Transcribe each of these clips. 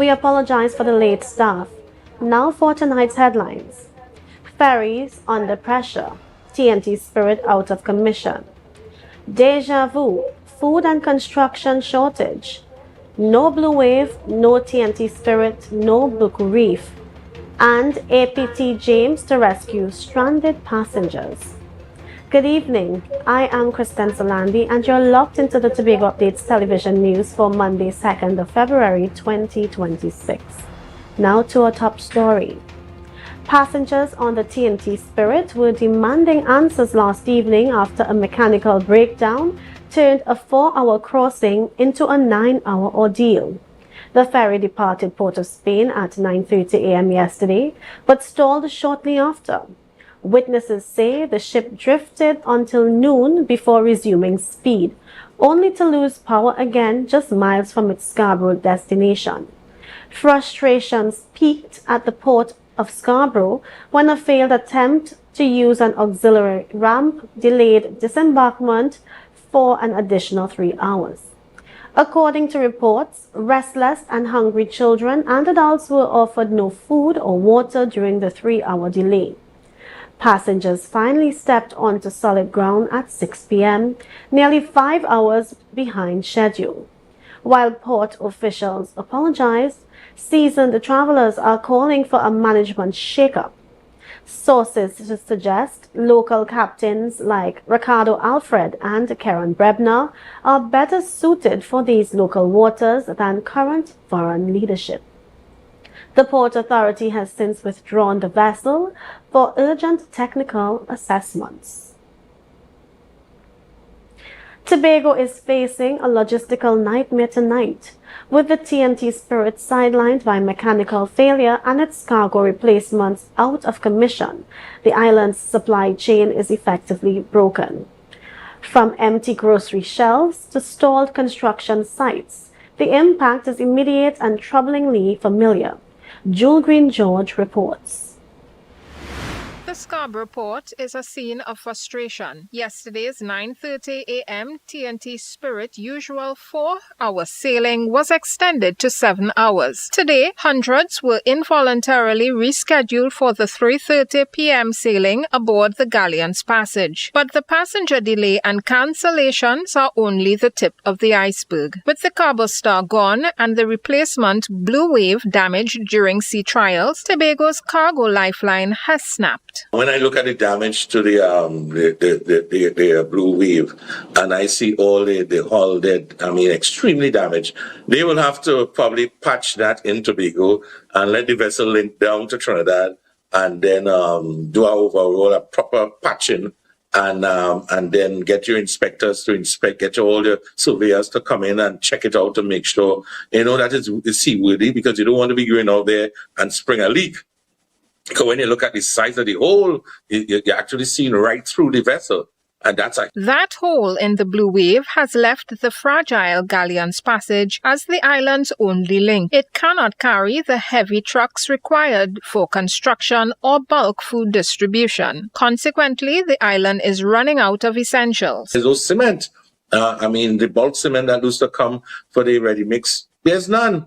We apologize for the late start. Now for tonight's headlines. Ferries under pressure. TNT Spirit out of commission. Deja vu. Food and construction shortage. No Blue Wave, no TNT Spirit, no Book Reef. And APT James to rescue stranded passengers. Good evening, I am Kristen Solandi and you're locked into the Tobago Updates television news for Monday, 2nd of February 2026. Now to our top story. Passengers on the TNT Spirit were demanding answers last evening after a mechanical breakdown turned a 4-hour crossing into a 9-hour ordeal. The ferry departed Port of Spain at 9:30 a.m. yesterday, but stalled shortly after. Witnesses say the ship drifted until noon before resuming speed, only to lose power again just miles from its Scarborough destination. Frustrations peaked at the port of Scarborough when a failed attempt to use an auxiliary ramp delayed disembarkation for an additional 3 hours. According to reports, restless and hungry children and adults were offered no food or water during the 3-hour delay. Passengers finally stepped onto solid ground at 6 p.m., nearly 5 hours behind schedule. While port officials apologized, seasoned travelers are calling for a management shakeup. Sources suggest local captains like Ricardo Alfred and Karen Brebner are better suited for these local waters than current foreign leadership. The Port Authority has since withdrawn the vessel for urgent technical assessments. Tobago is facing a logistical nightmare tonight, with the TNT Spirit sidelined by mechanical failure and its cargo replacements out of commission. The island's supply chain is effectively broken. From empty grocery shelves to stalled construction sites, the impact is immediate and troublingly familiar. Jewel Green George reports. The Scarborough port is a scene of frustration. Yesterday's 9:30 a.m. TNT Spirit usual 4-hour sailing was extended to 7 hours. Today, hundreds were involuntarily rescheduled for the 3:30 p.m. sailing aboard the galleon's passage. But the passenger delay and cancellations are only the tip of the iceberg. With the Cabo Star gone and the replacement Blue Wave damaged during sea trials, Tobago's cargo lifeline has snapped. When I look at the damage to the Blue Wave, and I see all the hull dead, extremely damaged, they will have to probably patch that in Tobago and let the vessel link down to Trinidad, and then do a proper patching, and then get your inspectors to inspect, get all the surveyors to come in and check it out to make sure that it's seaworthy, because you don't want to be going out there and spring a leak. Because when you look at the size of the hole, you're actually seeing right through the vessel. And that hole in the Blue Wave has left the fragile galleon's passage as the island's only link. It cannot carry the heavy trucks required for construction or bulk food distribution. Consequently, the island is running out of essentials. There's no cement. The bulk cement that used to come for the ready mix, there's none.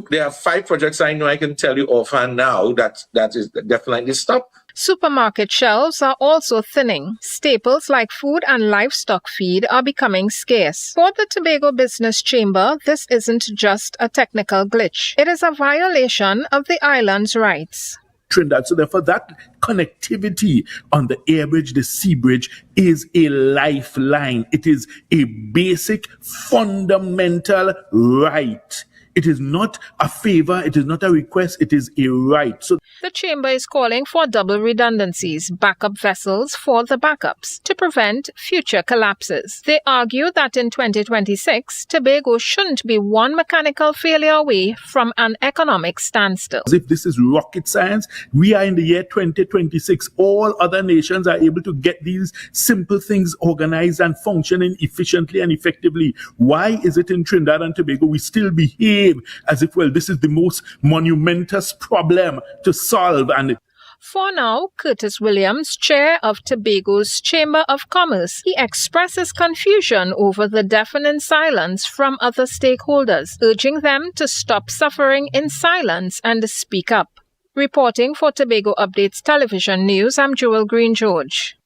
There are 5 projects I know I can tell you offhand now that is definitely stopped. Supermarket shelves are also thinning. Staples like food and livestock feed are becoming scarce. For the Tobago Business Chamber, this isn't just a technical glitch. It is a violation of the island's rights. Trinidad. So therefore, that connectivity on the air bridge, the sea bridge, is a lifeline. It is a basic, fundamental right. It is not a favor, it is not a request, it is a right. So the Chamber is calling for double redundancies, backup vessels for the backups, to prevent future collapses. They argue that in 2026, Tobago shouldn't be one mechanical failure away from an economic standstill. If this is rocket science, we are in the year 2026. All other nations are able to get these simple things organized and functioning efficiently and effectively. Why is it in Trinidad and Tobago we still behave as if, well, this is the most monumentous problem to solve? And For now, Curtis Williams, chair of Tobago's Chamber of Commerce, he expresses confusion over the deafening silence from other stakeholders, urging them to stop suffering in silence and speak up. Reporting for Tobago Updates Television News, I'm Joel Green George.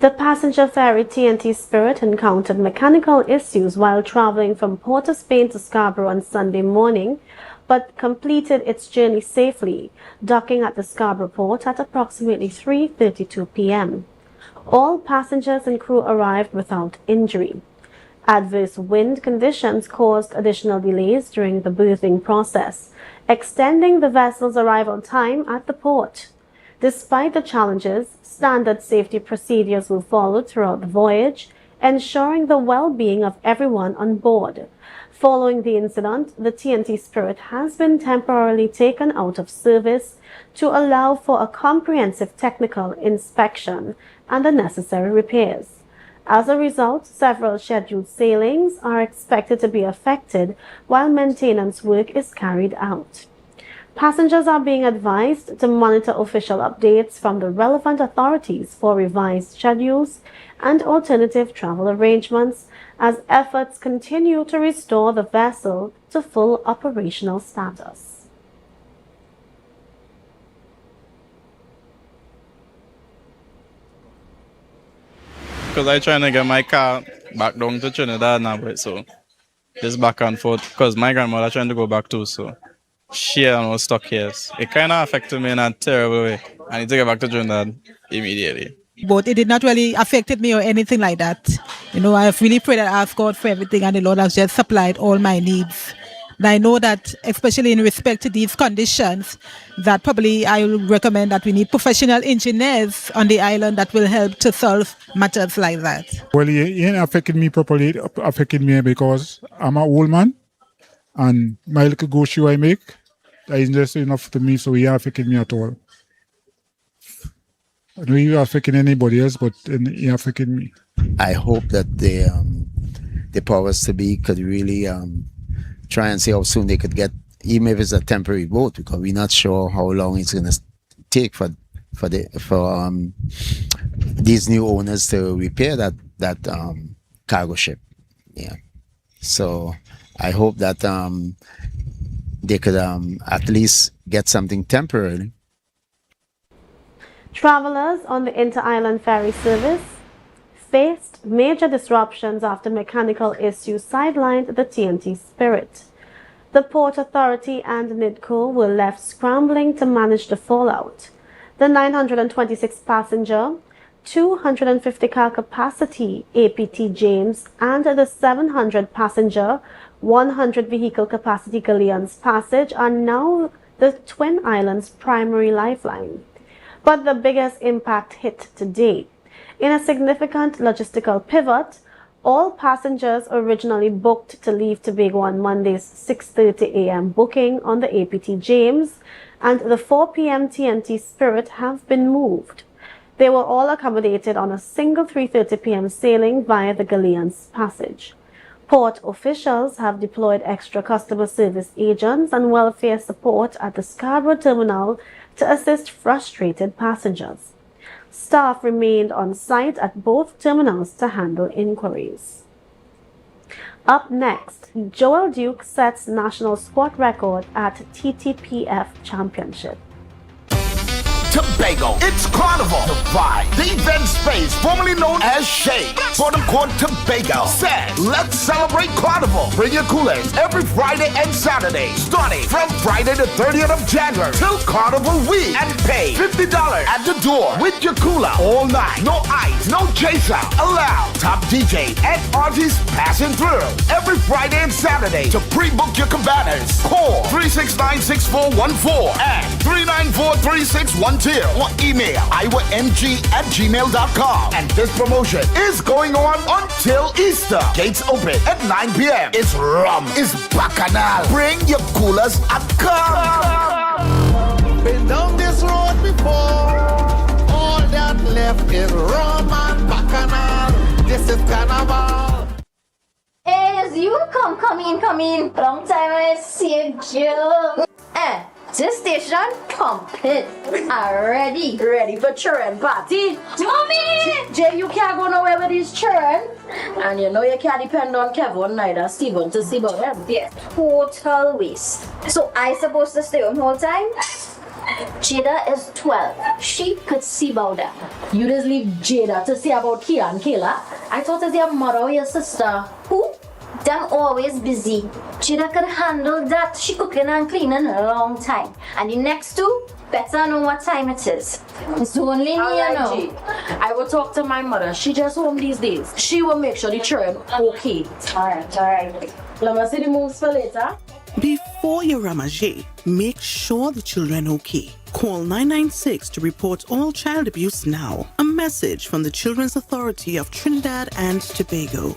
The passenger ferry TNT Spirit encountered mechanical issues while traveling from Port of Spain to Scarborough on Sunday morning, but completed its journey safely, docking at the Scarborough port at approximately 3:32 p.m. All passengers and crew arrived without injury. Adverse wind conditions caused additional delays during the berthing process, extending the vessel's arrival time at the port. Despite the challenges, standard safety procedures were followed throughout the voyage, ensuring the well-being of everyone on board. Following the incident, the TNT Spirit has been temporarily taken out of service to allow for a comprehensive technical inspection and the necessary repairs. As a result, several scheduled sailings are expected to be affected while maintenance work is carried out. Passengers are being advised to monitor official updates from the relevant authorities for revised schedules and alternative travel arrangements as efforts continue to restore the vessel to full operational status. Because I'm trying to get my car back down to Trinidad now, so just back and forth. Because my grandmother trying to go back too, so she was stuck here. It kind of affected me in a terrible way. I need to get back to Trinidad immediately. But it did not really affect me or anything like that. You know, I've really prayed and asked God for everything, and the Lord has just supplied all my needs. And I know that, especially in respect to these conditions, that probably I will recommend that we need professional engineers on the island that will help to solve matters like that. Well, it ain't affected me properly. It affected me because I'm an old man, and my little go shoe I make, that is just enough to me, so it ain't affected me at all. I don't even affecting anybody else, but it affected me. I hope that the powers to be could really try and see how soon they could get, even if it's a temporary boat, because we're not sure how long it's going to take for these new owners to repair that cargo ship. Yeah. So I hope that they could at least get something temporary. Travelers on the inter-island ferry service faced major disruptions after mechanical issues sidelined the TNT Spirit. The Port Authority and NIDCO were left scrambling to manage the fallout. The 926-passenger, 250-car capacity APT James and the 700-passenger, 100-vehicle capacity Galleon's Passage are now the Twin Islands' primary lifeline. But the biggest impact hit today. In a significant logistical pivot, all passengers originally booked to leave Tobago on Monday's 6:30 a.m. booking on the APT James and the 4 p.m. TNT Spirit have been moved. They were all accommodated on a single 3:30 p.m. sailing via the Galleon's Passage. Port officials have deployed extra customer service agents and welfare support at the Scarborough terminal to assist frustrated passengers. Staff remained on site at both terminals to handle inquiries. Up next, Joel Duke sets national squat record at TTPF Championship. Tobago. It's Carnival. The vibe. The event space, formerly known as Shade. Bottom Court Tobago says, let's celebrate Carnival. Bring your coolers every Friday and Saturday, starting from Friday the 30th of January till Carnival week, and pay $50 at the door with your cooler all night. No ice, no chaser allowed. Top DJ and artists passing through every Friday and Saturday. To pre-book your cabanas, call 369-6414 and 394-3612 or email iwamg@gmail.com. And this promotion is going on until Easter. Gates open at 9 p.m. It's rum. It's bacchanal. Bring your coolers and come. Been down this road before. All that left is rum and bacchanal. This is Carnival. Hey, it's you. Come in. Long time I see you. This station complete. Ready for children party. Mommy! Jay, you can't go nowhere with these children. And you know you can't depend on Kevin neither Steven to see about them. Yeah, total waste. So I supposed to stay home whole time? Jada is 12. She could see about that. You just leave Jada to see about Kia and Kayla. I thought it's your mother or your sister. Who? Them always busy. Jada could handle that. She cooking and cleaning a long time. And the next two better know what time it is. It's only me, you know. I will talk to my mother. She just home these days. She will make sure the children okay. Alright. Let me see the moves for later. Before you ramage, make sure the children okay. Call 996 to report all child abuse now. A message from the Children's Authority of Trinidad and Tobago.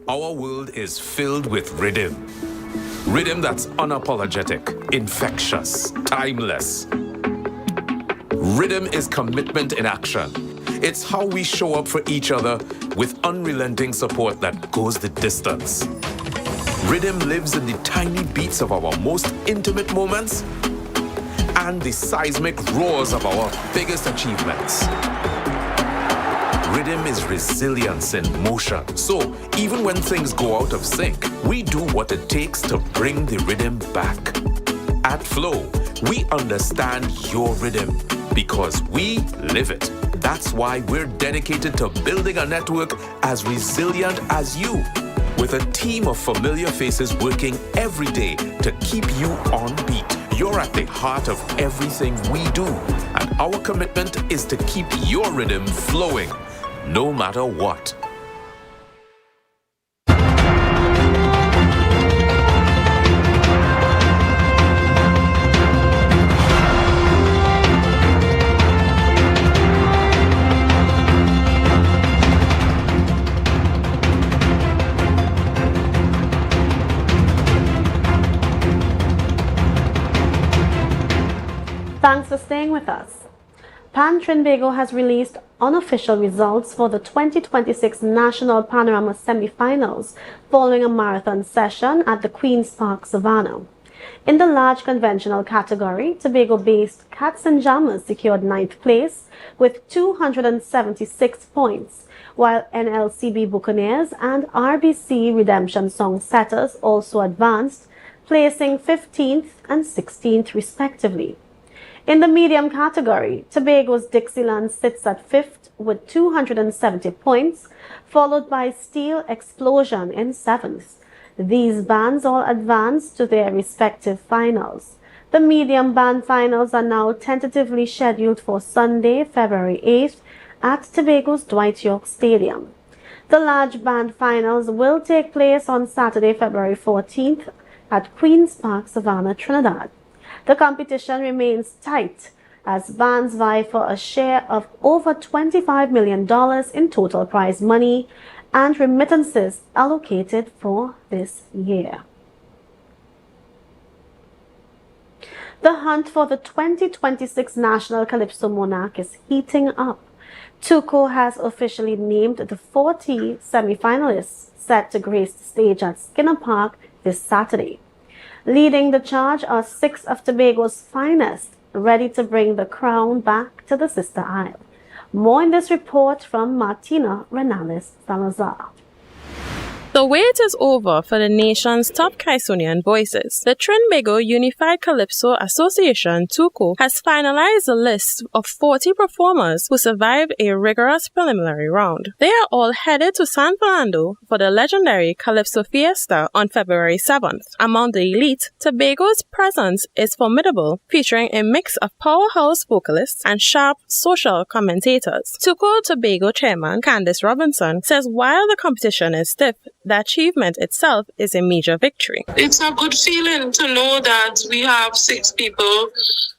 Our world is filled with rhythm. Rhythm that's unapologetic, infectious, timeless. Rhythm is commitment in action. It's how we show up for each other with unrelenting support that goes the distance. Rhythm lives in the tiny beats of our most intimate moments and the seismic roars of our biggest achievements. Rhythm is resilience in motion. So, even when things go out of sync, we do what it takes to bring the rhythm back. At Flow, we understand your rhythm because we live it. That's why we're dedicated to building a network as resilient as you, with a team of familiar faces working every day to keep you on beat. You're at the heart of everything we do, and our commitment is to keep your rhythm flowing, no matter what. Thanks for staying with us. Tobago has released unofficial results for the 2026 National Panorama semi-finals following a marathon session at the Queen's Park Savannah. In the large conventional category, Tobago-based Cats and Jammers secured 9th place with 276 points, while NLCB Buccaneers and RBC Redemption Song Setters also advanced, placing 15th and 16th respectively. In the medium category, Tobago's Dixieland sits at 5th with 270 points, followed by Steel Explosion in 7th. These bands all advanced to their respective finals. The medium band finals are now tentatively scheduled for Sunday, February 8th at Tobago's Dwight York Stadium. The large band finals will take place on Saturday, February 14th at Queen's Park, Savannah, Trinidad. The competition remains tight as bands vie for a share of over $25 million in total prize money and remittances allocated for this year. The hunt for the 2026 National Calypso Monarch is heating up. Tuco has officially named the 40 semi-finalists set to grace the stage at Skinner Park this Saturday. Leading the charge are 6 of Tobago's finest, ready to bring the crown back to the sister isle. More in this report from Martina Renales Salazar. The wait is over for the nation's top Caisonian voices. The Tobago Unified Calypso Association, TUCO, has finalized a list of 40 performers who survived a rigorous preliminary round. They are all headed to San Fernando for the legendary Calypso Fiesta on February 7th. Among the elite, Tobago's presence is formidable, featuring a mix of powerhouse vocalists and sharp social commentators. TUCO Tobago chairman Candice Robinson says while the competition is stiff, the achievement itself is a major victory. It's a good feeling to know that we have 6 people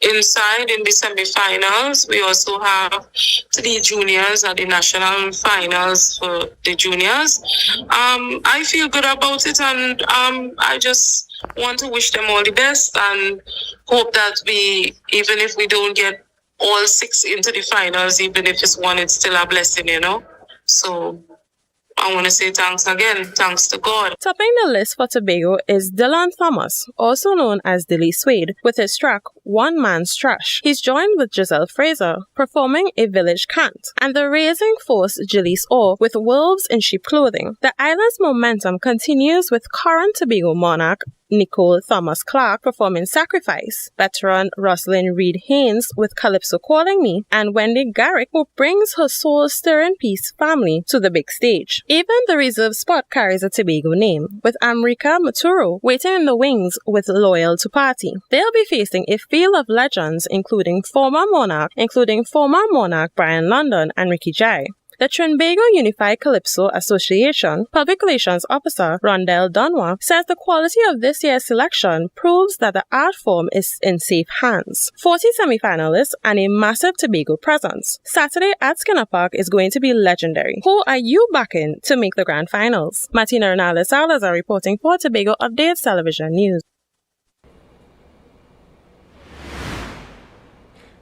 inside in the semi-finals. We also have 3 juniors at the national finals for the juniors. I feel good about it, and I just want to wish them all the best and hope that we, even if we don't get all 6 into the finals, even if it's one, it's still a blessing, you know. So I want to say thanks again. Thanks to God. Topping the list for Tobago is Dylan Thomas, also known as Dilly Swade, with his track One Man's Trash. He's joined with Giselle Fraser, performing a village cant, and the Raising Force Gillies Orr with Wolves in Sheep Clothing. The island's momentum continues with current Tobago monarch Nicole Thomas Clark performing Sacrifice, veteran Rosalind Reed Haynes with Calypso Calling Me, and Wendy Garrick, who brings her soul-stirring piece Family to the big stage. Even the reserve spot carries a Tobago name, with Amrika Maturo waiting in the wings with Loyal to Party. They'll be facing a field of legends including former monarch Brian London and Ricky Jai. The Tobago Unified Calypso Association Public Relations Officer Rondell Dunwa says the quality of this year's selection proves that the art form is in safe hands. 40 semi-finalists and a massive Tobago presence. Saturday at Skinner Park is going to be legendary. Who are you backing to make the grand finals? Martina Ronaldo Salazar reporting for Tobago Updates Television News.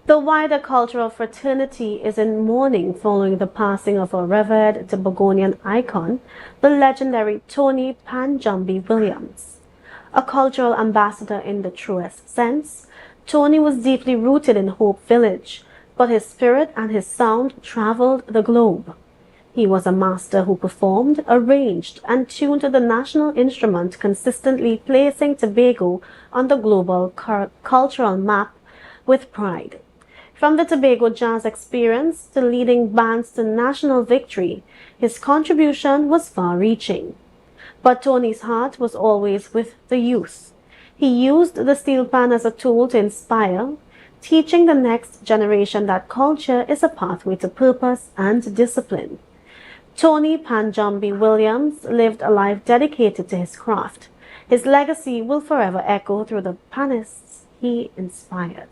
The wider cultural fraternity is in mourning following the passing of a revered Tobagonian icon, the legendary Tony Panjumbi Williams. A cultural ambassador in the truest sense, Tony was deeply rooted in Hope Village, but his spirit and his sound traveled the globe. He was a master who performed, arranged, and tuned to the national instrument, consistently placing Tobago on the global cultural map with pride. From the Tobago Jazz Experience to leading bands to national victory, his contribution was far-reaching. But Tony's heart was always with the youth. He used the steel pan as a tool to inspire, teaching the next generation that culture is a pathway to purpose and discipline. Tony Panjumbi Williams lived a life dedicated to his craft. His legacy will forever echo through the panists he inspired.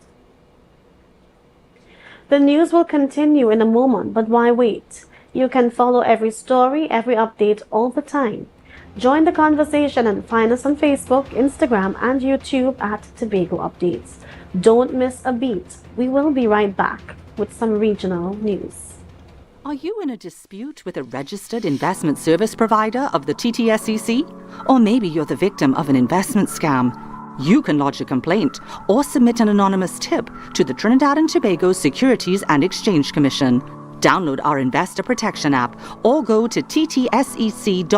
The news will continue in a moment, but why wait? You can follow every story, every update all the time. Join the conversation and find us on Facebook, Instagram, and YouTube at Tobago Updates. Don't miss a beat. We will be right back with some regional news. Are you in a dispute with a registered investment service provider of the TTSEC? Or maybe you're the victim of an investment scam? You can lodge a complaint or submit an anonymous tip to the Trinidad and Tobago Securities and Exchange Commission. Download our Investor Protection app or go to ttsec.org.tt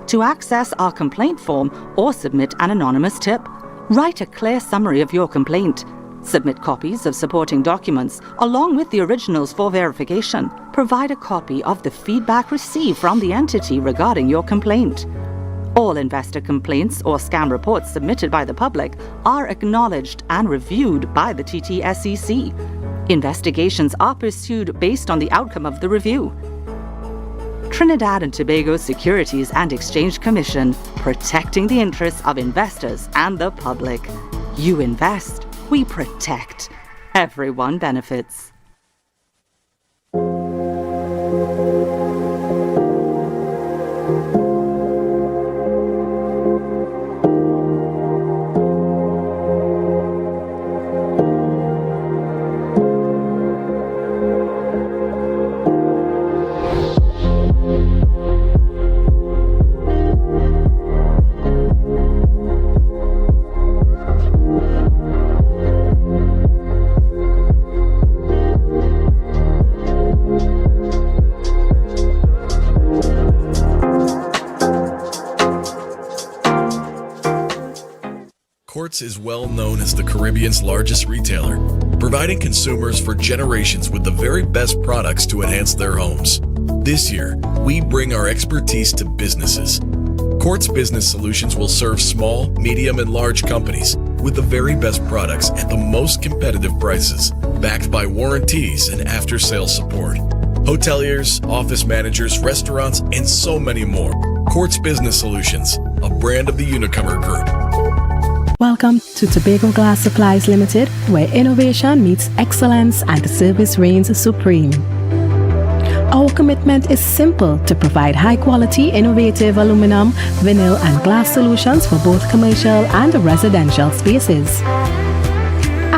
to access our complaint form or submit an anonymous tip. Write a clear summary of your complaint. Submit copies of supporting documents along with the originals for verification. Provide a copy of the feedback received from the entity regarding your complaint. All investor complaints or scam reports submitted by the public are acknowledged and reviewed by the TTSEC. Investigations are pursued based on the outcome of the review. Trinidad and Tobago Securities and Exchange Commission, protecting the interests of investors and the public. You invest, we protect. Everyone benefits. Quartz is well known as the Caribbean's largest retailer, providing consumers for generations with the very best products to enhance their homes. This year, we bring our expertise to businesses. Quartz Business Solutions will serve small, medium, and large companies with the very best products at the most competitive prices, backed by warranties and after-sales support. Hoteliers, office managers, restaurants, and so many more. Quartz Business Solutions, a brand of the Unicomer Group. Welcome to Tobago Glass Supplies Limited, where innovation meets excellence and service reigns supreme. Our commitment is simple: to provide high-quality, innovative aluminum, vinyl, and glass solutions for both commercial and residential spaces.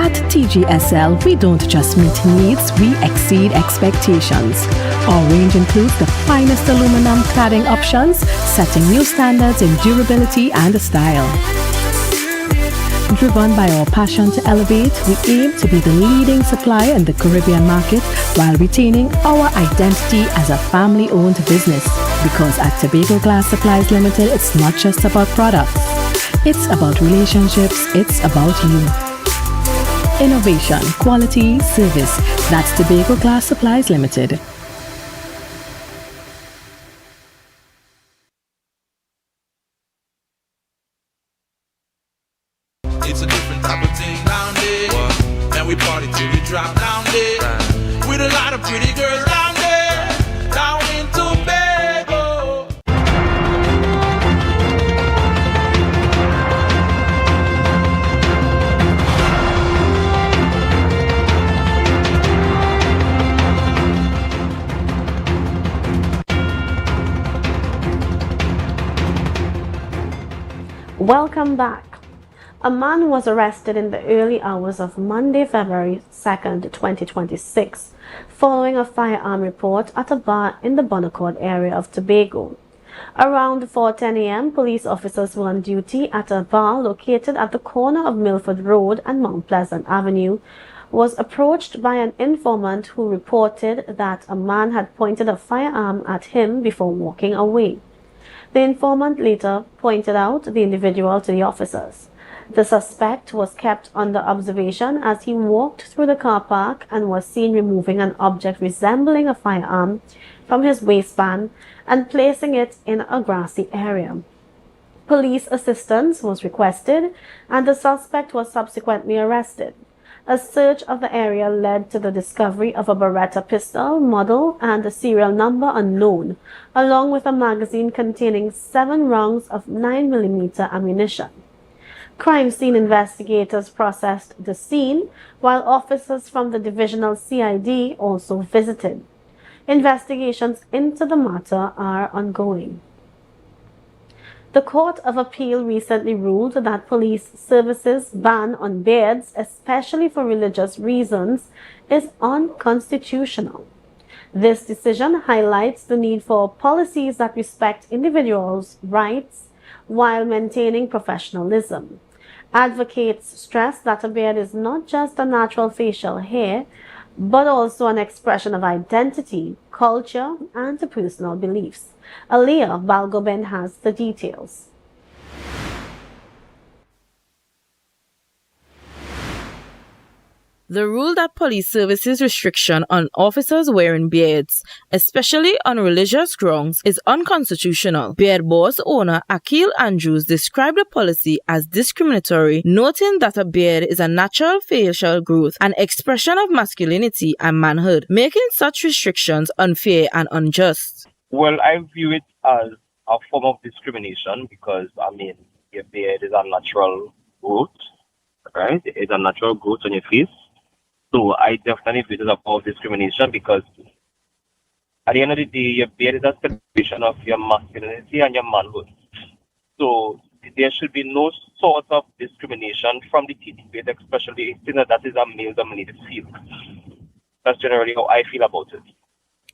At TGSL, we don't just meet needs, we exceed expectations. Our range includes the finest aluminum cladding options, setting new standards in durability and style. Driven by our passion to elevate, we aim to be the leading supplier in the Caribbean market while retaining our identity as a family-owned business. Because at Tobago Glass Supplies Limited, it's not just about products. It's about relationships, it's about you. Innovation, quality, service. That's Tobago Glass Supplies Limited. It's a different type of thing down there. And we party till we drop down there. With a lot of pretty girls down there. Down in Tobago. Welcome back. A man was arrested in the early hours of Monday, February 2nd, 2026, following a firearm report at a bar in the Bonaccord area of Tobago. Around 4:10 a.m., police officers were on duty at a bar located at the corner of Milford Road and Mount Pleasant Avenue, was approached by an informant who reported that a man had pointed a firearm at him before walking away. The informant later pointed out the individual to the officers. The suspect was kept under observation as he walked through the car park and was seen removing an object resembling a firearm from his waistband and placing it in a grassy area. Police assistance was requested and the suspect was subsequently arrested. A search of the area led to the discovery of a Beretta pistol, model and a serial number unknown, along with a magazine containing 7 rounds of 9mm ammunition. Crime scene investigators processed the scene, while officers from the Divisional CID also visited. Investigations into the matter are ongoing. The Court of Appeal recently ruled that police services' ban on beards, especially for religious reasons, is unconstitutional. This decision highlights the need for policies that respect individuals' rights while maintaining professionalism. Advocates stress that a beard is not just a natural facial hair, but also an expression of identity, culture, and personal beliefs. AMPLIA Balgobin has the details. The rule that police services restriction on officers wearing beards, especially on religious grounds, is unconstitutional. Beard Boss owner Akil Andrews described the policy as discriminatory, noting that a beard is a natural facial growth and expression of masculinity and manhood, making such restrictions unfair and unjust. Well, I view it as a form of discrimination because, your beard is a natural growth, right? It's a natural growth on your face. So I definitely view it as a form of discrimination because at the end of the day, your beard is a celebration of your masculinity and your manhood. So there should be no sort of discrimination from the TTPS, especially since that is a male-dominated field. That's generally how I feel about it.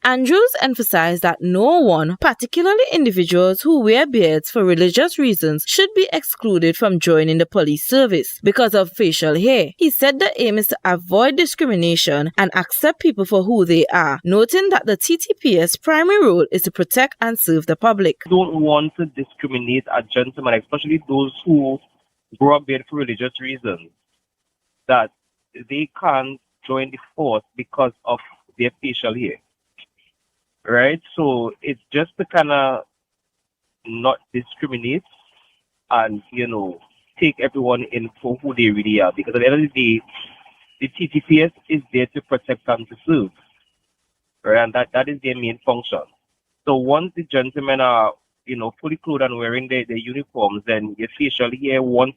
Andrews emphasized that no one, particularly individuals who wear beards for religious reasons, should be excluded from joining the police service because of facial hair. He said the aim is to avoid discrimination and accept people for who they are, noting that the TTPS primary role is to protect and serve the public. I don't want to discriminate a gentleman, especially those who grow a beard for religious reasons, that they can't join the force because of their facial hair. Right, so it's just to kind of not discriminate and, take everyone in for who they really are. Because at the end of the day, the TTPS is there to protect and to serve. Right, and that is their main function. So once the gentlemen are, fully clothed and wearing their uniforms, then your facial hair, once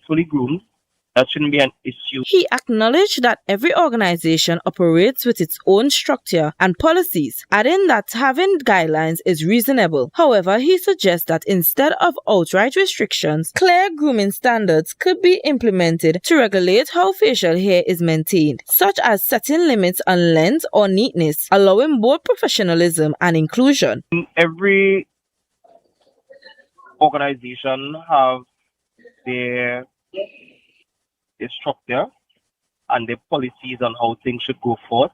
fully groomed, That shouldn't be an issue. He acknowledged that every organization operates with its own structure and policies, adding that having guidelines is reasonable. However, he suggests that instead of outright restrictions, clear grooming standards could be implemented to regulate how facial hair is maintained, such as setting limits on length or neatness, allowing both professionalism and inclusion. Every organization have their structure and their policies on how things should go forth.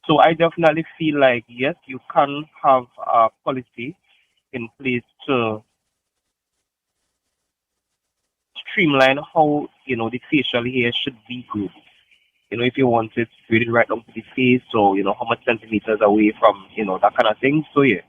So I definitely feel like, yes, you can have a policy in place to streamline how, the facial hair should be groomed. If you want it really right up to the face, or, how much centimeters away from, that kind of thing. So, yeah,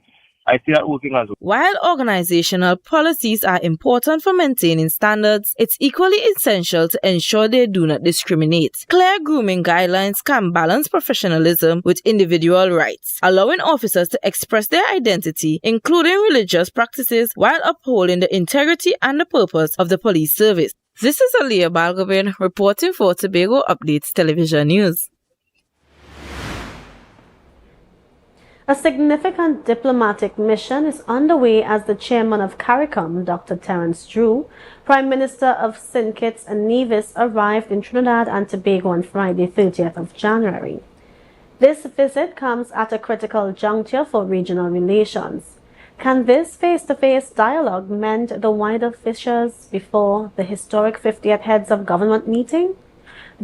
I see that working as well. While organizational policies are important for maintaining standards, it's equally essential to ensure they do not discriminate. Clear grooming guidelines can balance professionalism with individual rights, allowing officers to express their identity, including religious practices, while upholding the integrity and the purpose of the police service. This is Aliyah Balgobin reporting for Tobago Updates Television News. A significant diplomatic mission is underway as the chairman of CARICOM, Dr. Terence Drew, Prime Minister of St. Kitts and Nevis, arrived in Trinidad and Tobago on Friday, 30th of January. This visit comes at a critical juncture for regional relations. Can this face-to-face dialogue mend the wider fissures before the historic 50th Heads of Government meeting?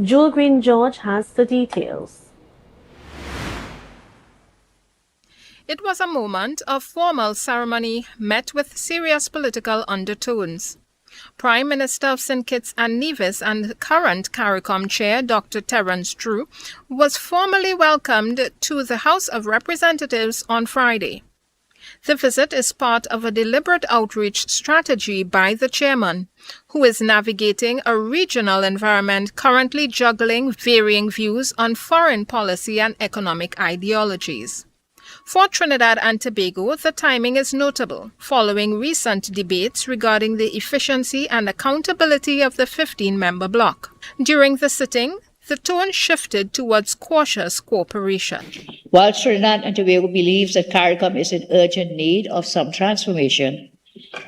Jewel Green George has the details. It was a moment of formal ceremony met with serious political undertones. Prime Minister of St. Kitts and Nevis and current CARICOM Chair Dr. Terence Drew was formally welcomed to the House of Representatives on Friday. The visit is part of a deliberate outreach strategy by the chairman, who is navigating a regional environment currently juggling varying views on foreign policy and economic ideologies. For Trinidad and Tobago, the timing is notable, following recent debates regarding the efficiency and accountability of the 15-member bloc. During the sitting, the tone shifted towards cautious cooperation. While Trinidad and Tobago believes that CARICOM is in urgent need of some transformation,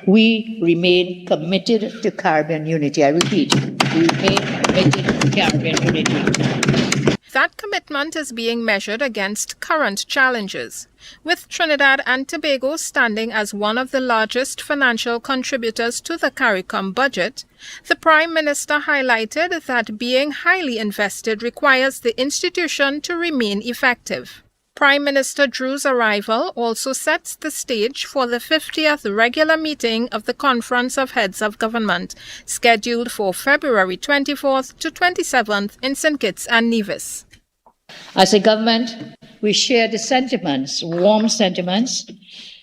we remain committed to Caribbean unity. I repeat, we remain committed to Caribbean unity. That commitment is being measured against current challenges, with Trinidad and Tobago standing as one of the largest financial contributors to the CARICOM budget. The Prime Minister highlighted that being highly invested requires the institution to remain effective. Prime Minister Drew's arrival also sets the stage for the 50th regular meeting of the Conference of Heads of Government, scheduled for February 24th to 27th in St. Kitts and Nevis. As a government, we share the sentiments, warm sentiments,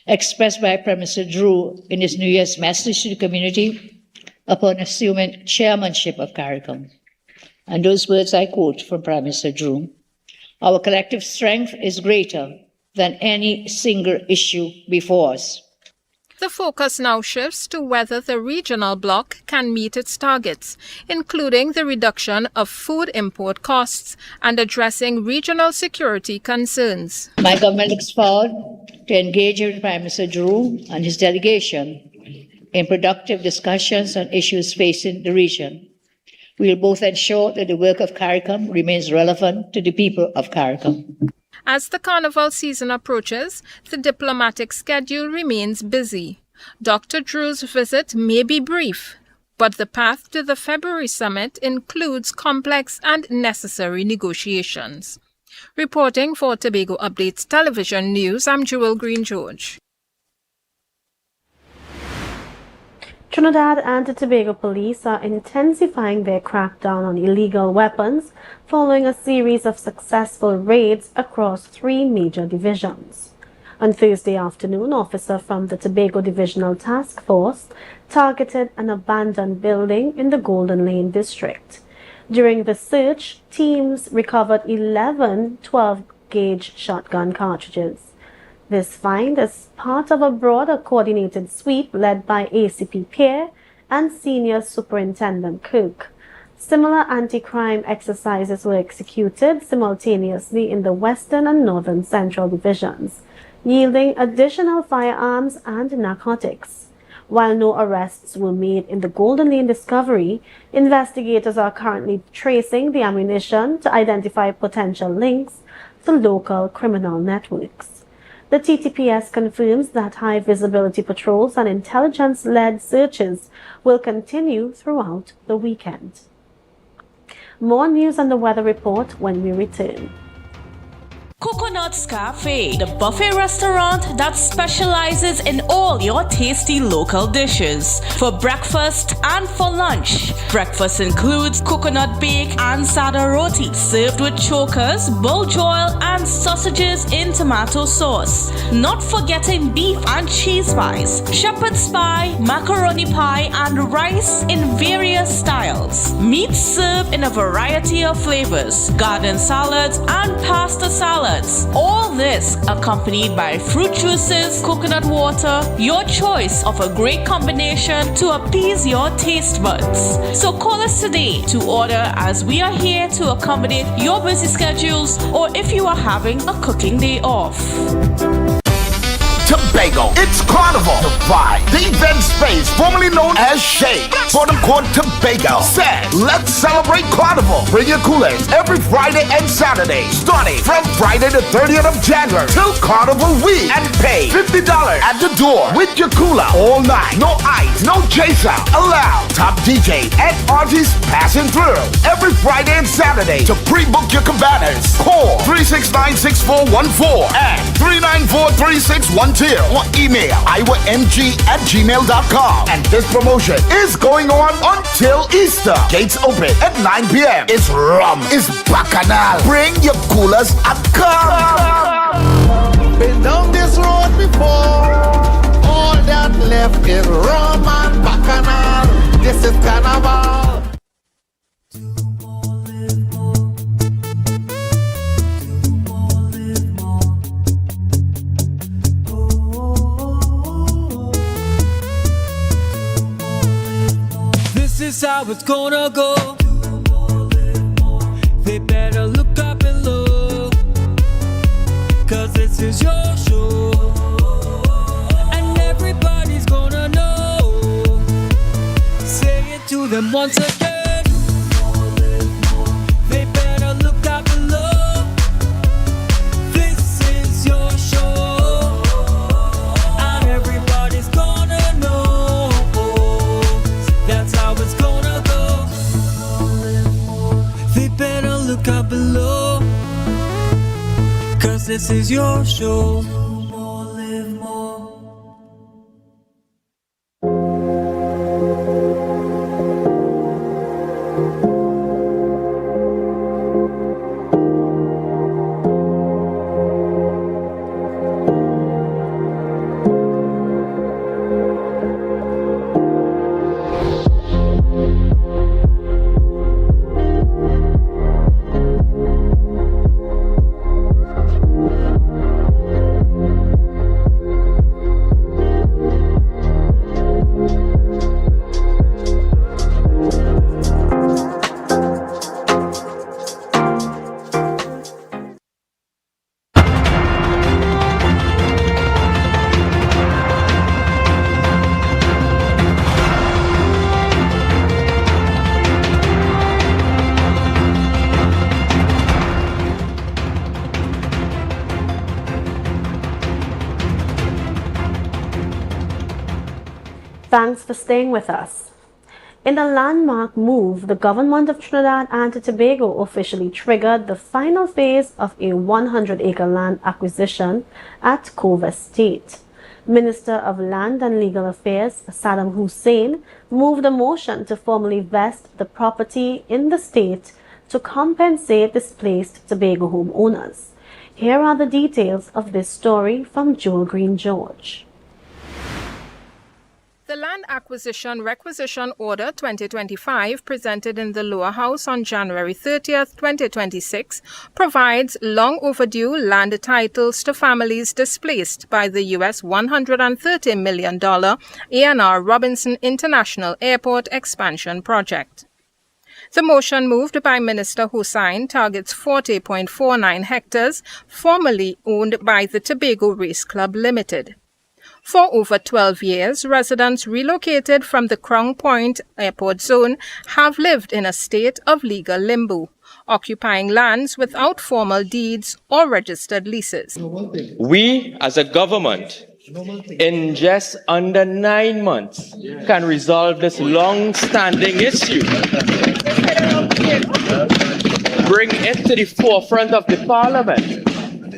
expressed by Prime Minister Drew in his New Year's message to the community upon assuming chairmanship of CARICOM. And those words I quote from Prime Minister Drew: "Our collective strength is greater than any single issue before us." The focus now shifts to whether the regional bloc can meet its targets, including the reduction of food import costs and addressing regional security concerns. My government looks forward to engaging with Prime Minister Drew and his delegation in productive discussions on issues facing the region. We will both ensure that the work of CARICOM remains relevant to the people of CARICOM. As the Carnival season approaches, the diplomatic schedule remains busy. Dr. Drew's visit may be brief, but the path to the February summit includes complex and necessary negotiations. Reporting for Tobago Updates Television News, I'm Jewel Green George. Trinidad and Tobago police are intensifying their crackdown on illegal weapons following a series of successful raids across 3 major divisions. On Thursday afternoon, officers from the Tobago Divisional Task Force targeted an abandoned building in the Golden Lane district. During the search, teams recovered 11 12-gauge shotgun cartridges. This find is part of a broader coordinated sweep led by ACP Pierre and Senior Superintendent Cook. Similar anti-crime exercises were executed simultaneously in the Western and Northern Central Divisions, yielding additional firearms and narcotics. While no arrests were made in the Golden Lane discovery, investigators are currently tracing the ammunition to identify potential links to local criminal networks. The TTPS confirms that high-visibility patrols and intelligence-led searches will continue throughout the weekend. More news on the weather report when we return. Coconut's Cafe, the buffet restaurant that specializes in all your tasty local dishes. For breakfast and for lunch. Breakfast includes coconut bake and sada roti, served with chokers, bull joil, and sausages in tomato sauce. Not forgetting beef and cheese pies, shepherd's pie, macaroni pie, and rice in various styles. Meats served in a variety of flavors, garden salads, and pasta salads. All this accompanied by fruit juices, coconut water, your choice of a great combination to appease your taste buds. So call us today to order, as we are here to accommodate your busy schedules or if you are having a cooking day off. Tobago. It's Carnival. The vibe. The event space, formerly known as Shade, for the court Tobago, said, let's celebrate Carnival. Bring your coolers every Friday and Saturday, starting from Friday the 30th of January till Carnival week, and pay $50 at the door with your cooler all night. No ice, no chaser allowed. Top DJ and artists passing through every Friday and Saturday. To pre-book your cabanas, call 369-6414 and 394-3612 or email iwamg@gmail.com. And this promotion is going on until Easter. Gates open at 9 p.m. It's rum, it's bacchanal. Bring your coolers and come. Been down this road before. All that left is rum and bacchanal. This is Carnival. This is how it's gonna go. They better look up and look, 'cause this is your show, and everybody's gonna know. Say it to them once again. They better look up and look. This is your show, and everybody's gonna know. That's how it's gonna go. They better look up below, 'cause this is your show. Thanks for staying with us. In a landmark move, the government of Trinidad and Tobago officially triggered the final phase of a 100-acre land acquisition at Cove Estate. Minister of Land and Legal Affairs Saddam Hussein moved a motion to formally vest the property in the state to compensate displaced Tobago homeowners. Here are the details of this story from Joel Green George. The Land Acquisition Requisition Order 2025, presented in the Lower House on January 30th, 2026, provides long overdue land titles to families displaced by the U.S. $130 million A&R Robinson International Airport expansion project. The motion moved by Minister Hussain targets 40.49 hectares formerly owned by the Tobago Race Club Limited. For over 12 years, residents relocated from the Crown Point Airport Zone have lived in a state of legal limbo, occupying lands without formal deeds or registered leases. We, as a government, in just under 9 months, can resolve this long-standing issue. Bring it to the forefront of the Parliament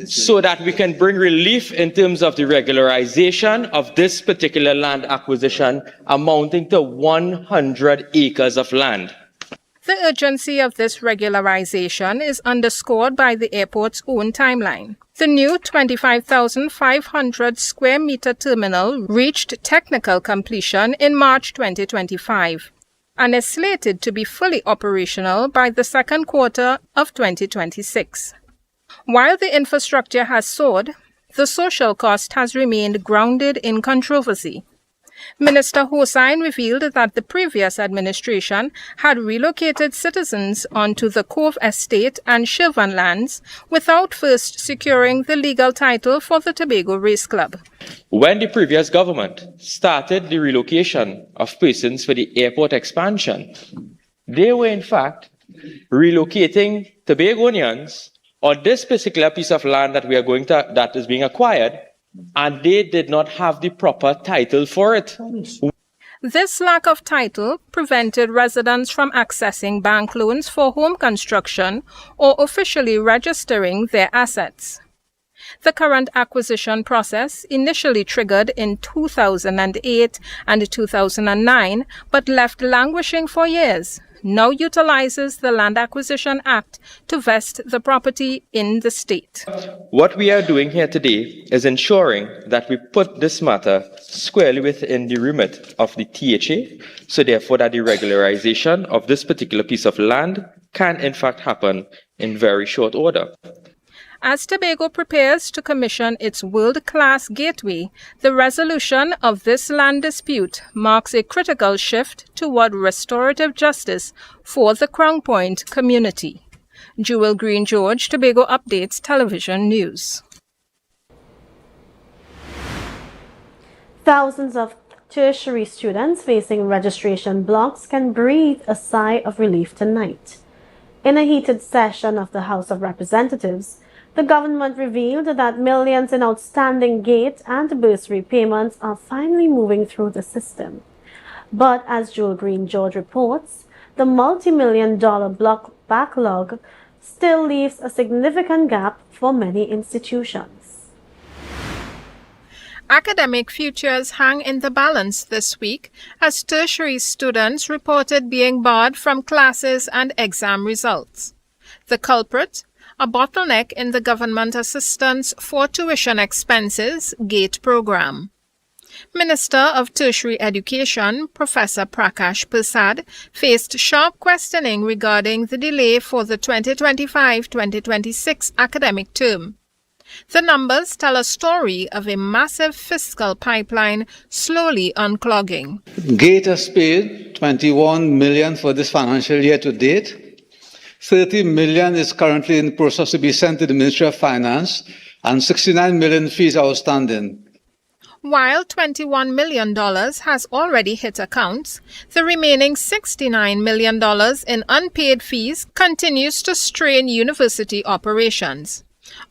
so that we can bring relief in terms of the regularization of this particular land acquisition amounting to 100 acres of land. The urgency of this regularization is underscored by the airport's own timeline. The new 25,500 square meter terminal reached technical completion in March 2025 and is slated to be fully operational by the second quarter of 2026. While the infrastructure has soared, the social cost has remained grounded in controversy. Minister Hussain revealed that the previous administration had relocated citizens onto the Cove Estate and Shirvan lands without first securing the legal title for the Tobago Race Club. When the previous government started the relocation of persons for the airport expansion, they were in fact relocating Tobagonians on this particular piece of land that is being acquired, and they did not have the proper title for it. This lack of title prevented residents from accessing bank loans for home construction or officially registering their assets. The current acquisition process initially triggered in 2008 and 2009, but left languishing for years, now utilizes the Land Acquisition Act to vest the property in the state. What we are doing here today is ensuring that we put this matter squarely within the remit of the THA, so therefore that the regularization of this particular piece of land can in fact happen in very short order. As Tobago prepares to commission its world-class gateway, the resolution of this land dispute marks a critical shift toward restorative justice for the Crown Point community. Jewel Green George, Tobago Updates Television News. Thousands of tertiary students facing registration blocks can breathe a sigh of relief tonight. In a heated session of the House of Representatives, the government revealed that millions in outstanding gate and bursary payments are finally moving through the system. But as Jewel Green George reports, the multi-million-dollar block backlog still leaves a significant gap for many institutions. Academic futures hang in the balance this week as tertiary students reported being barred from classes and exam results. The culprit? A bottleneck in the Government Assistance for Tuition Expenses GATE program. Minister of Tertiary Education, Professor Prakash Persad, faced sharp questioning regarding the delay for the 2025-2026 academic term. The numbers tell a story of a massive fiscal pipeline slowly unclogging. GATE has paid $21 million for this financial year to date. $30 million is currently in the process to be sent to the Ministry of Finance, and $69 million fees outstanding. While $21 million has already hit accounts, the remaining $69 million in unpaid fees continues to strain university operations.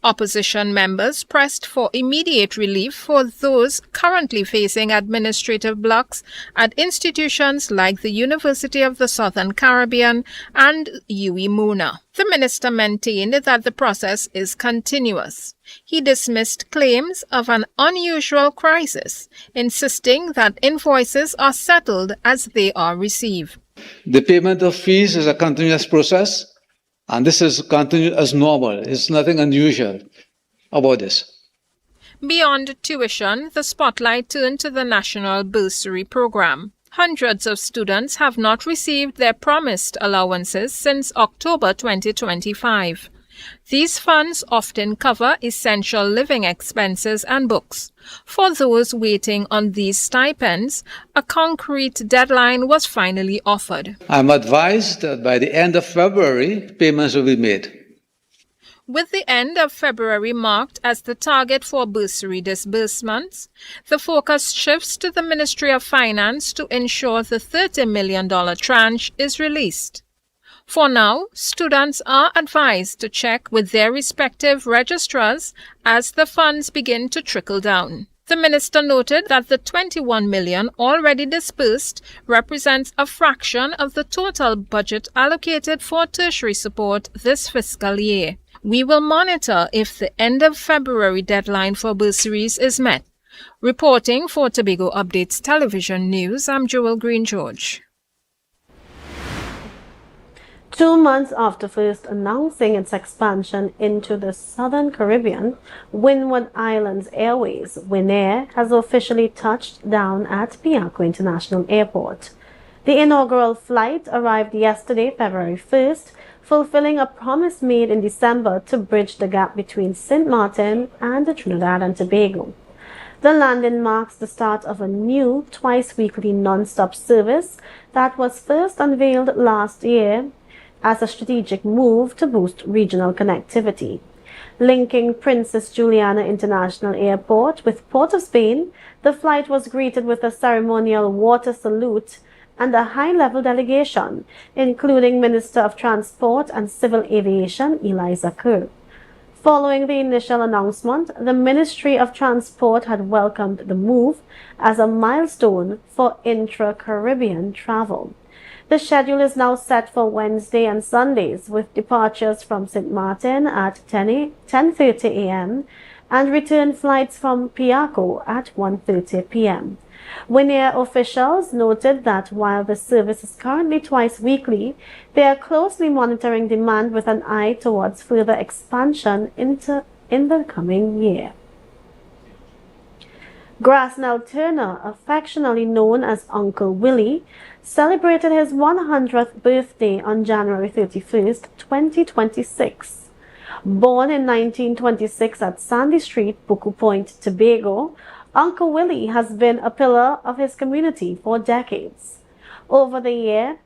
Opposition members pressed for immediate relief for those currently facing administrative blocks at institutions like the University of the Southern Caribbean and UWI-Mona. The minister maintained that the process is continuous. He dismissed claims of an unusual crisis, insisting that invoices are settled as they are received. The payment of fees is a continuous process, and this is continued as normal. It's nothing unusual about this. Beyond tuition, the spotlight turned to the National Bursary Program. Hundreds of students have not received their promised allowances since October 2025. These funds often cover essential living expenses and books. For those waiting on these stipends, a concrete deadline was finally offered. I'm advised that by the end of February, payments will be made. With the end of February marked as the target for bursary disbursements, the focus shifts to the Ministry of Finance to ensure the $30 million tranche is released. For now, students are advised to check with their respective registrars as the funds begin to trickle down. The minister noted that the $21 million already disbursed represents a fraction of the total budget allocated for tertiary support this fiscal year. We will monitor if the end of February deadline for bursaries is met. Reporting for Tobago Updates Television News, I'm Joel Green George. 2 months after first announcing its expansion into the Southern Caribbean, Windward Islands Airways, Winair, has officially touched down at Piarco International Airport. The inaugural flight arrived yesterday, February 1st, fulfilling a promise made in December to bridge the gap between St. Martin and Trinidad and Tobago. The landing marks the start of a new twice-weekly non-stop service that was first unveiled last year as a strategic move to boost regional connectivity. Linking Princess Juliana International Airport with Port of Spain, the flight was greeted with a ceremonial water salute and a high-level delegation, including Minister of Transport and Civil Aviation Eliza Kerr. Following the initial announcement, the Ministry of Transport had welcomed the move as a milestone for intra-Caribbean travel. The schedule is now set for Wednesday and Sundays, with departures from St. Martin at 10:30 a.m. and return flights from Piarco at 1:30 p.m. Winair officials noted that while the service is currently twice weekly, they are closely monitoring demand with an eye towards further expansion in the coming year. Grasnell Turner, affectionately known as Uncle Willie, celebrated his 100th birthday on January 31st, 2026. Born in 1926 at Sandy Street, Buku Point, Tobago, Uncle Willie has been a pillar of his community for decades. Over the years,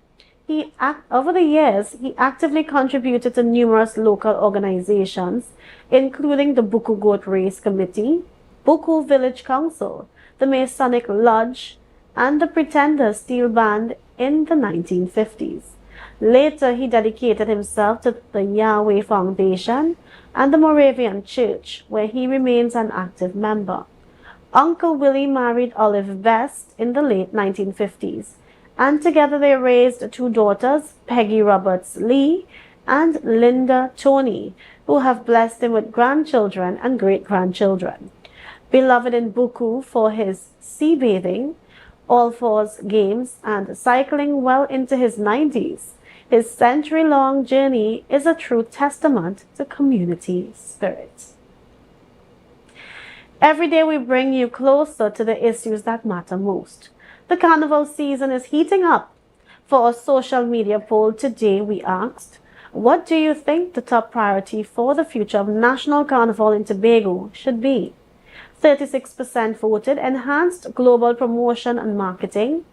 he actively contributed to numerous local organizations, including the Buku Goat Race Committee, Buku Village Council, the Masonic Lodge, and the Pretender Steel Band in the 1950s. Later, he dedicated himself to the Yahweh Foundation and the Moravian Church, where he remains an active member. Uncle Willie married Olive Best in the late 1950s, and together they raised 2 daughters, Peggy Roberts Lee and Linda Tony, who have blessed him with grandchildren and great-grandchildren. Beloved in Buku for his sea bathing, all-fours games, and cycling well into his 90s, his century-long journey is a true testament to community spirit. Every day we bring you closer to the issues that matter most. The Carnival season is heating up. For a social media poll today, we asked, what do you think the top priority for the future of National Carnival in Tobago should be? 36% voted enhanced global promotion and marketing.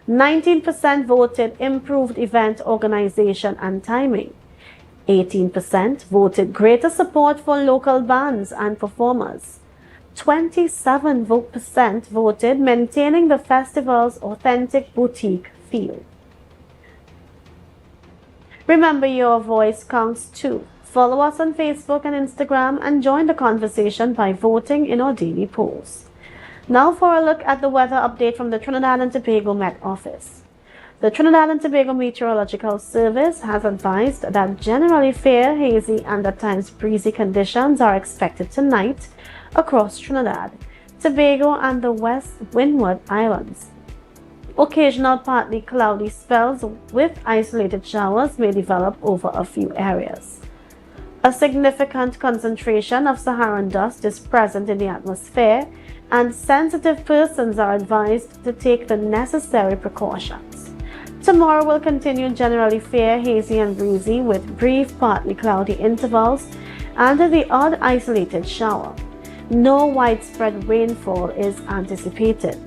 19% voted improved event organization and timing. 18% voted greater support for local bands and performers. 27% voted maintaining the festival's authentic boutique feel. Remember, your voice counts too. Follow us on Facebook and Instagram and join the conversation by voting in our daily polls. Now for a look at the weather update from the Trinidad and Tobago Met Office. The Trinidad and Tobago Meteorological Service has advised that generally fair, hazy, and at times breezy conditions are expected tonight across Trinidad, Tobago, and the West Windward Islands. Occasional partly cloudy spells with isolated showers may develop over a few areas. A significant concentration of Saharan dust is present in the atmosphere, and sensitive persons are advised to take the necessary precautions. Tomorrow will continue generally fair, hazy and breezy with brief partly cloudy intervals and the odd isolated shower. No widespread rainfall is anticipated.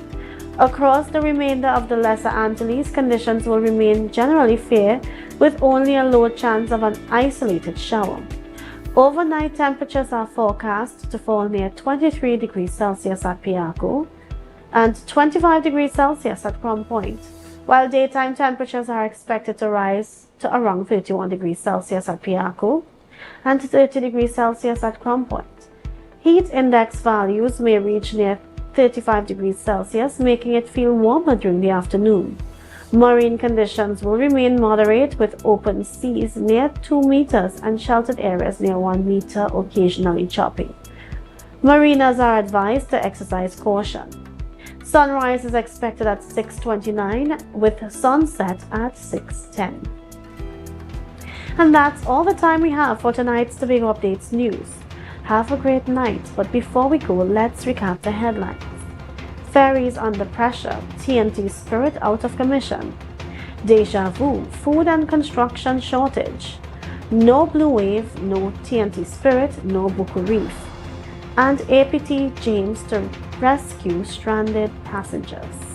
Across the remainder of the Lesser Antilles, conditions will remain generally fair with only a low chance of an isolated shower. Overnight temperatures are forecast to fall near 23 degrees Celsius at Piarco and 25 degrees Celsius at Crom Point, while daytime temperatures are expected to rise to around 31 degrees Celsius at Piarco and 30 degrees Celsius at Crom Point. Heat index values may reach near 35 degrees Celsius, making it feel warmer during the afternoon. Marine conditions will remain moderate with open seas near 2 meters and sheltered areas near 1 meter occasionally choppy. Mariners are advised to exercise caution. Sunrise is expected at 6:29 with sunset at 6:10. And that's all the time we have for tonight's Tobago Updates news. Have a great night, but before we go, let's recap the headlines. Ferries under pressure, TNT Spirit out of commission. Deja vu, food and construction shortage. No Blue Wave, no TNT Spirit, no Buku Reef. And APT James to rescue stranded passengers.